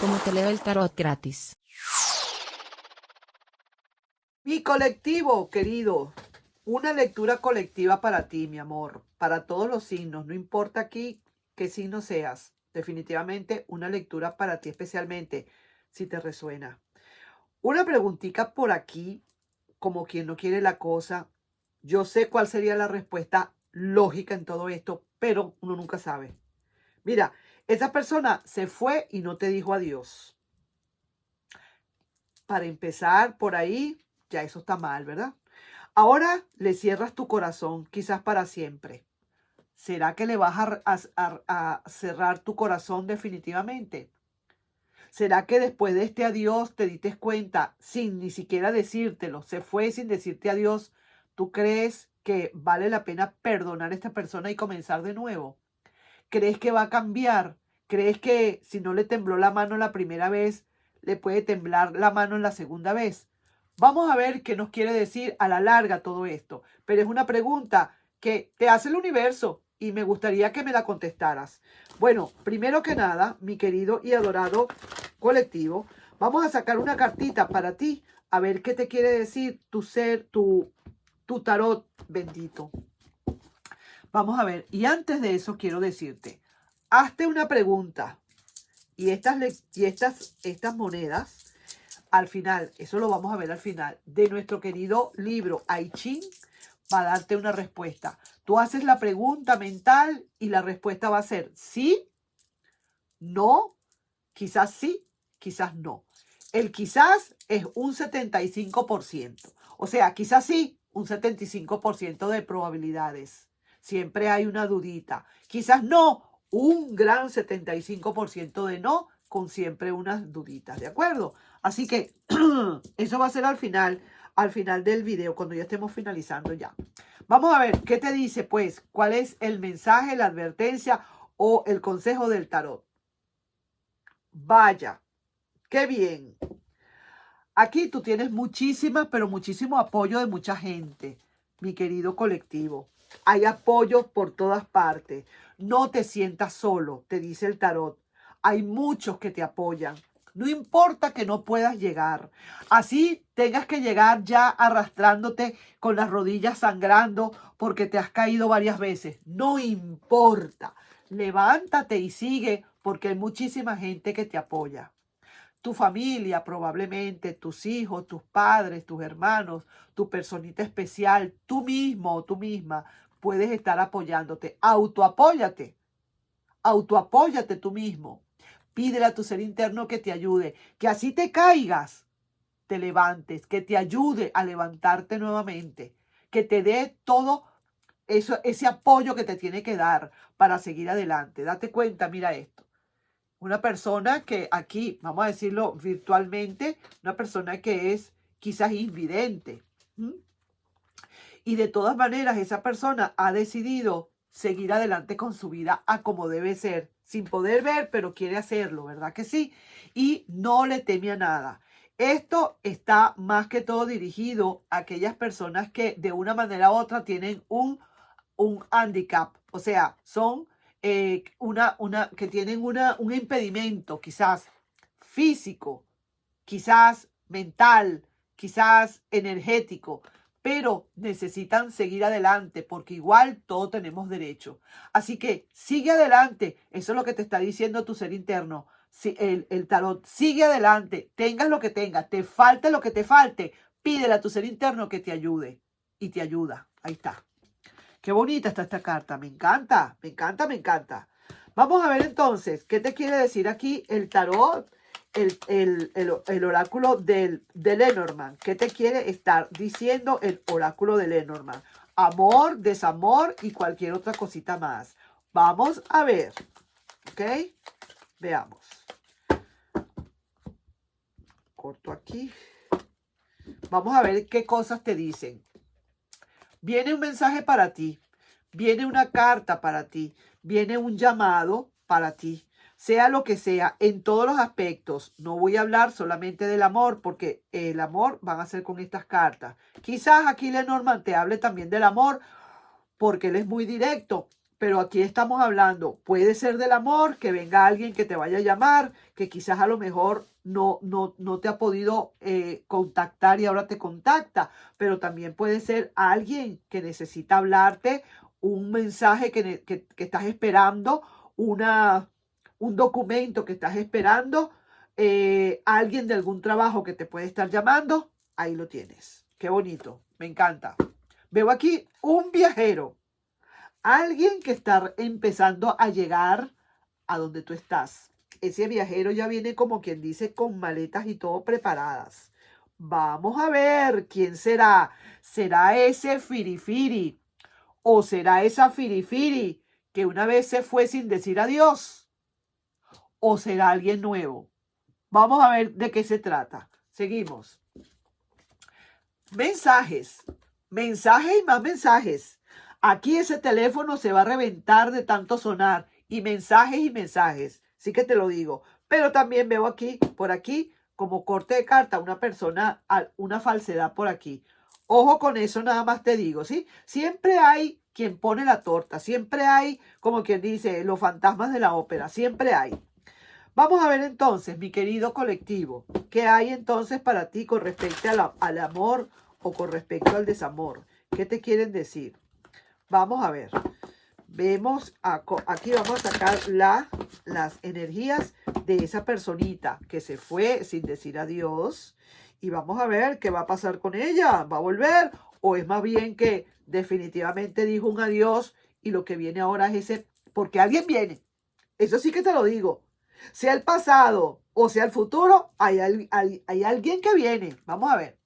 como te leo el tarot gratis. Mi colectivo, querido, una lectura colectiva para ti, mi amor, para todos los signos, no importa aquí qué signo seas, definitivamente una lectura para ti especialmente, si te resuena. Una preguntita por aquí, como quien no quiere la cosa. Yo sé cuál sería la respuesta lógica en todo esto, pero uno nunca sabe. Mira, esa persona se fue y no te dijo adiós. Para empezar por ahí, ya eso está mal, ¿verdad? Ahora le cierras tu corazón, quizás para siempre. ¿Será que le vas a cerrar tu corazón definitivamente? ¿Será que después de este adiós te diste cuenta, sin ni siquiera decírtelo, se fue sin decirte adiós? ¿Tú crees que vale la pena perdonar a esta persona y comenzar de nuevo? ¿Crees que va a cambiar? ¿Crees que si no le tembló la mano la primera vez, le puede temblar la mano en la segunda vez? Vamos a ver qué nos quiere decir a la larga todo esto. Pero es una pregunta que te hace el universo y me gustaría que me la contestaras. Bueno, primero que nada, mi querido y adorado colectivo, vamos a sacar una cartita para ti a ver qué te quiere decir tu ser, tu tarot bendito. Vamos a ver, y antes de eso quiero decirte, hazte una pregunta y estas monedas, al final, eso lo vamos a ver al final, de nuestro querido libro I Ching, va a darte una respuesta. Tú haces la pregunta mental y la respuesta va a ser sí, no, quizás sí, quizás no. El quizás es un 75%. O sea, quizás sí, un 75% de probabilidades. Siempre hay una dudita. Quizás no, un gran 75% de no, con siempre unas duditas, ¿de acuerdo? Así que eso va a ser al final del video, cuando ya estemos finalizando ya. Vamos a ver, ¿qué te dice pues? ¿Cuál es el mensaje, la advertencia o el consejo del tarot? Vaya, qué bien. Aquí tú tienes pero muchísimo apoyo de mucha gente, mi querido colectivo. Hay apoyo por todas partes. No te sientas solo, te dice el tarot. Hay muchos que te apoyan. No importa que no puedas llegar. Así tengas que llegar ya arrastrándote con las rodillas sangrando porque te has caído varias veces. No importa. Levántate y sigue porque hay muchísima gente que te apoya. Tu familia, probablemente, tus hijos, tus padres, tus hermanos, tu personita especial, tú mismo o tú misma puedes estar apoyándote. Autoapóyate tú mismo. Pídele a tu ser interno que te ayude, que así te caigas, te levantes, que te ayude a levantarte nuevamente, que te dé todo eso, ese apoyo que te tiene que dar para seguir adelante. Date cuenta, mira esto. Una persona que aquí, vamos a decirlo virtualmente, una persona que es quizás invidente. ¿Mm? Y de todas maneras, esa persona ha decidido seguir adelante con su vida a como debe ser, sin poder ver, pero quiere hacerlo, ¿verdad que sí? Y no le teme a nada. Esto está más que todo dirigido a aquellas personas que de una manera u otra tienen un handicap, o sea, son que tienen un impedimento, quizás físico, quizás mental, quizás energético, pero necesitan seguir adelante porque igual todos tenemos derecho. Así que sigue adelante, eso es lo que te está diciendo tu ser interno. Si el tarot, sigue adelante, tengas lo que tengas, te falte lo que te falte, pídele a tu ser interno que te ayude y te ayuda. Ahí está. Qué bonita está esta carta. Me encanta, me encanta, me encanta. Vamos a ver entonces, ¿qué te quiere decir aquí el tarot? El oráculo de Lenormand. ¿Qué te quiere estar diciendo el oráculo de Lenormand? Amor, desamor y cualquier otra cosita más. Vamos a ver. ¿Ok? Veamos. Corto aquí. Vamos a ver qué cosas te dicen. Viene un mensaje para ti. Viene una carta para ti. Viene un llamado para ti. Sea lo que sea, en todos los aspectos. No voy a hablar solamente del amor, porque el amor van a ser con estas cartas. Quizás aquí Lenormand te hable también del amor, porque él es muy directo. Pero aquí estamos hablando, puede ser del amor, que venga alguien que te vaya a llamar, que quizás a lo mejor no te ha podido contactar y ahora te contacta, pero también puede ser alguien que necesita hablarte, un mensaje que estás esperando, un documento que estás esperando, alguien de algún trabajo que te puede estar llamando, ahí lo tienes. Qué bonito, me encanta. Veo aquí un viajero. Alguien que está empezando a llegar a donde tú estás. Ese viajero ya viene como quien dice con maletas y todo preparadas. Vamos a ver quién será. ¿Será ese firifiri o será esa firifiri que una vez se fue sin decir adiós? ¿O será alguien nuevo? Vamos a ver de qué se trata. Seguimos. Mensajes. Mensajes y más mensajes. Aquí ese teléfono se va a reventar de tanto sonar. Y mensajes. Sí que te lo digo. Pero también veo aquí, por aquí, como corte de carta, una persona, una falsedad por aquí. Ojo con eso, nada más te digo, ¿sí? Siempre hay quien pone la torta. Siempre hay, como quien dice, los fantasmas de la ópera. Siempre hay. Vamos a ver entonces, mi querido colectivo, qué hay entonces para ti con respecto al amor o con respecto al desamor. ¿Qué te quieren decir? Vamos a ver. Vemos, aquí vamos a sacar las energías de esa personita que se fue sin decir adiós. Y vamos a ver qué va a pasar con ella. ¿Va a volver? ¿O es más bien que definitivamente dijo un adiós y lo que viene ahora es ese? Porque alguien viene. Eso sí que te lo digo. Sea el pasado o sea el futuro, hay alguien que viene. Vamos a ver.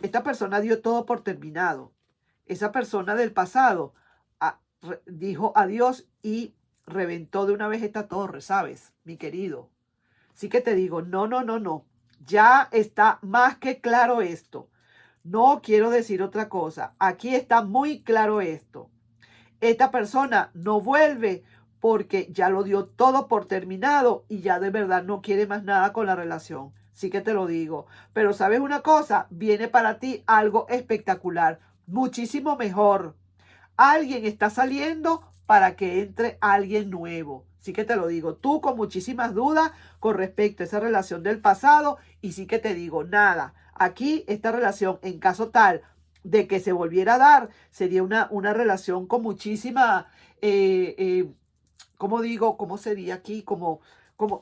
Esta persona dio todo por terminado. Esa persona del pasado dijo adiós y reventó de una vez esta torre, ¿sabes? Mi querido. Sí que te digo, no. Ya está más que claro esto. No quiero decir otra cosa. Aquí está muy claro esto. Esta persona no vuelve porque ya lo dio todo por terminado y ya de verdad no quiere más nada con la relación. Sí que te lo digo. Pero sabes una cosa, viene para ti algo espectacular, muchísimo mejor. Alguien está saliendo para que entre alguien nuevo. Sí que te lo digo, tú con muchísimas dudas con respecto a esa relación del pasado y sí que te digo, nada, aquí esta relación en caso tal de que se volviera a dar, sería una relación con muchísima, ¿cómo digo? ¿Cómo sería aquí?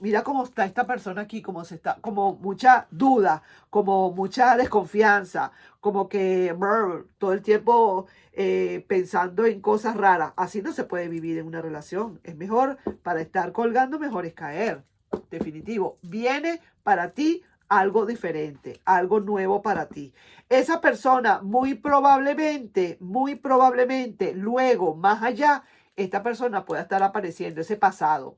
Mira cómo está esta persona aquí, como mucha duda, como mucha desconfianza, como que todo el tiempo pensando en cosas raras. Así no se puede vivir en una relación. Es mejor, para estar colgando, mejor es caer. Definitivo. Viene para ti algo diferente, algo nuevo para ti. Esa persona muy probablemente, luego, más allá, esta persona pueda estar apareciendo, ese pasado.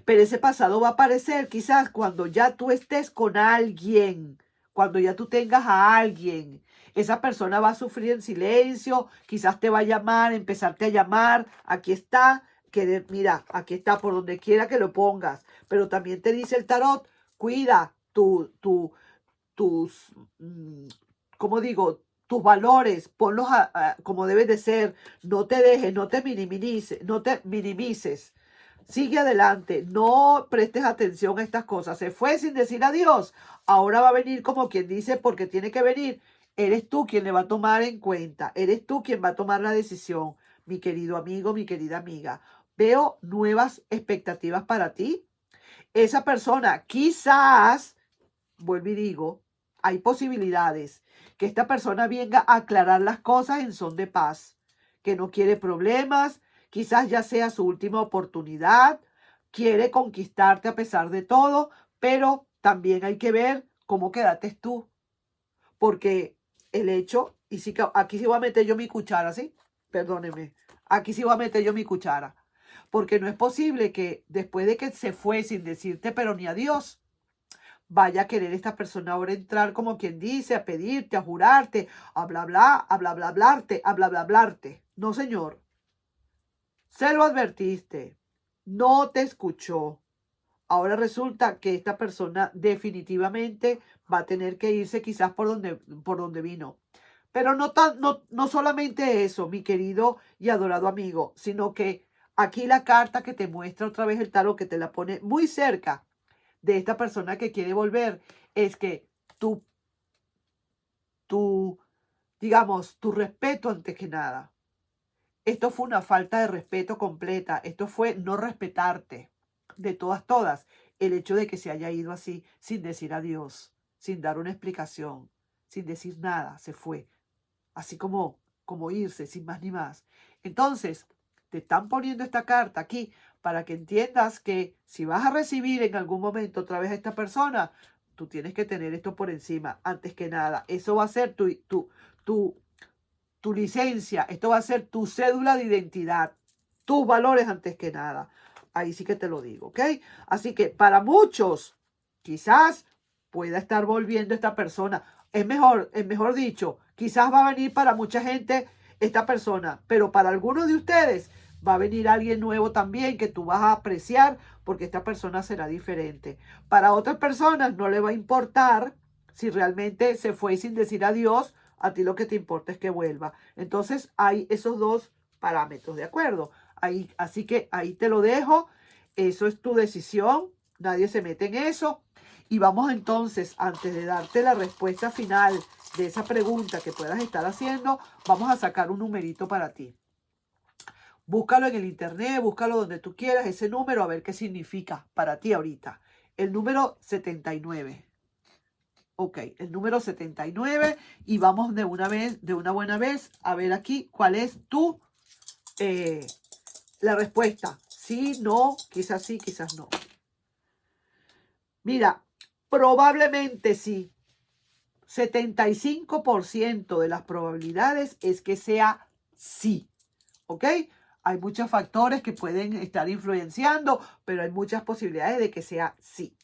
Pero ese pasado va a aparecer quizás cuando ya tú estés con alguien, cuando ya tú tengas a alguien. Esa persona va a sufrir en silencio, quizás te va a llamar, empezarte a llamar. Aquí está, mira, aquí está, por donde quiera que lo pongas. Pero también te dice el tarot, cuida tus, ¿cómo digo? Tus valores, ponlos como debes de ser. No te dejes, no te minimices. Sigue adelante, no prestes atención a estas cosas. Se fue sin decir adiós. Ahora va a venir como quien dice, porque tiene que venir. Eres tú quien le va a tomar en cuenta. Eres tú quien va a tomar la decisión, mi querido amigo, mi querida amiga. Veo nuevas expectativas para ti. Esa persona, quizás, vuelvo y digo, hay posibilidades que esta persona venga a aclarar las cosas en son de paz, que no quiere problemas. Quizás ya sea su última oportunidad, quiere conquistarte a pesar de todo, pero también hay que ver cómo quedaste tú. Porque el hecho, y sí que aquí sí voy a meter yo mi cuchara, ¿sí? Perdóneme, aquí sí voy a meter yo mi cuchara. Porque no es posible que después de que se fue sin decirte pero ni adiós, vaya a querer esta persona ahora entrar como quien dice, a pedirte, a jurarte, a bla bla, a bla bla hablarte, a bla bla hablarte. No, señor. Se lo advertiste, no te escuchó. Ahora resulta que esta persona definitivamente va a tener que irse quizás por donde vino. Pero no solamente eso, mi querido y adorado amigo, sino que aquí la carta que te muestra otra vez el tarot, que te la pone muy cerca de esta persona que quiere volver, es que tu, digamos, tu respeto antes que nada. Esto fue una falta de respeto completa. Esto fue no respetarte de todas. El hecho de que se haya ido así, sin decir adiós, sin dar una explicación, sin decir nada, se fue. Así como irse, sin más ni más. Entonces, te están poniendo esta carta aquí para que entiendas que si vas a recibir en algún momento otra vez a esta persona, tú tienes que tener esto por encima, antes que nada. Eso va a ser tu licencia, esto va a ser tu cédula de identidad, tus valores antes que nada. Ahí sí que te lo digo, ¿ok? Así que para muchos, quizás pueda estar volviendo esta persona. Es mejor dicho, quizás va a venir para mucha gente esta persona, pero para algunos de ustedes va a venir alguien nuevo también que tú vas a apreciar porque esta persona será diferente. Para otras personas no le va a importar si realmente se fue sin decir adiós. A ti lo que te importa es que vuelva. Entonces hay esos dos parámetros, ¿de acuerdo? Así que ahí te lo dejo. Eso es tu decisión. Nadie se mete en eso. Y vamos entonces, antes de darte la respuesta final de esa pregunta que puedas estar haciendo, vamos a sacar un numerito para ti. Búscalo en el internet, búscalo donde tú quieras, ese número, a ver qué significa para ti ahorita. El número 79. Ok, el número 79 y vamos de una buena vez, a ver aquí cuál es la respuesta. Sí, no, quizás sí, quizás no. Mira, probablemente sí. 75% de las probabilidades es que sea sí. ¿Ok? Hay muchos factores que pueden estar influenciando, pero hay muchas posibilidades de que sea sí.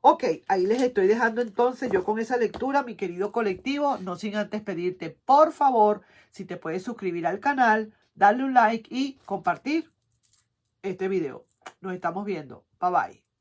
Ok, ahí les estoy dejando entonces yo con esa lectura, mi querido colectivo, no sin antes pedirte, por favor, si te puedes suscribir al canal, darle un like y compartir este video. Nos estamos viendo. Bye bye.